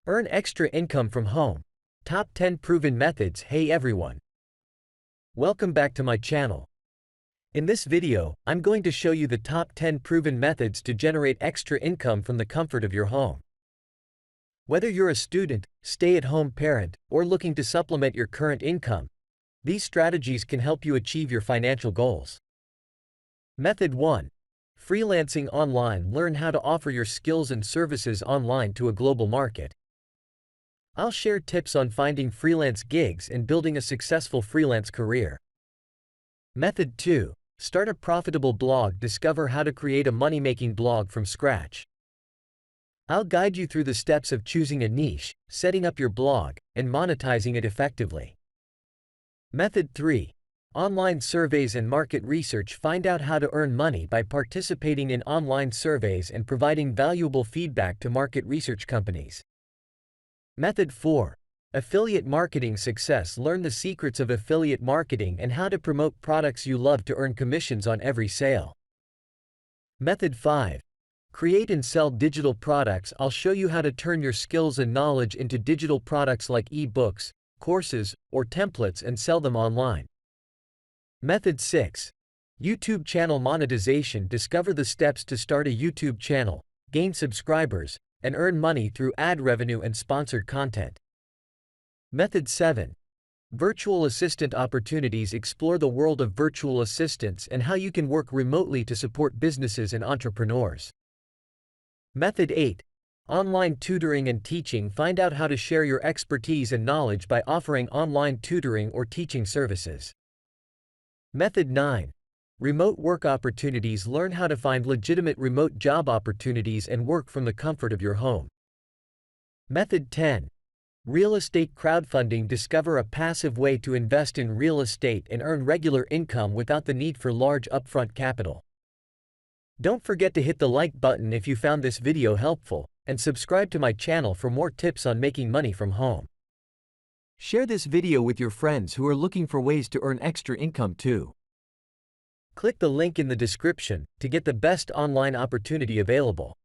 Earn extra income from home. Top 10 proven methods. Hey everyone. Welcome back to my channel. In this video, I'm going to show you the top 10 proven methods to generate extra income from the comfort of your home. Whether you're a student, stay-at-home parent, or looking to supplement your current income, these strategies can help you achieve your financial goals. Method 1. Freelancing online. Learn how to offer your skills and services online to a global market. I'll share tips on finding freelance gigs and building a successful freelance career. Method 2. Start a profitable blog. Discover how to create a money-making blog from scratch. I'll guide you through the steps of choosing a niche, setting up your blog, and monetizing it effectively. Method 3. Online surveys and market research. Find out how to earn money by participating in online surveys and providing valuable feedback to market research companies. Method 4. Affiliate marketing success. Learn the secrets of affiliate marketing and how to promote products you love to earn commissions on every sale. Method 5. Create and sell digital products. I'll show you how to turn your skills and knowledge into digital products like ebooks, courses, or templates and sell them online. Method 6. YouTube channel monetization. Discover the steps to start a YouTube channel, gain subscribers, and earn money through ad revenue and sponsored content. Method 7. Virtual assistant opportunities. Explore the world of virtual assistants and how you can work remotely to support businesses and entrepreneurs. Method 8. Online tutoring and teaching. Find out how to share your expertise and knowledge by offering online tutoring or teaching services. Method 9. Remote work opportunities. Learn how to find legitimate remote job opportunities and work from the comfort of your home. Method 10. Real estate crowdfunding. Discover a passive way to invest in real estate and earn regular income without the need for large upfront capital. Don't forget to hit the like button if you found this video helpful, and subscribe to my channel for more tips on making money from home. Share this video with your friends who are looking for ways to earn extra income too. Click the link in the description to get the best online opportunity available.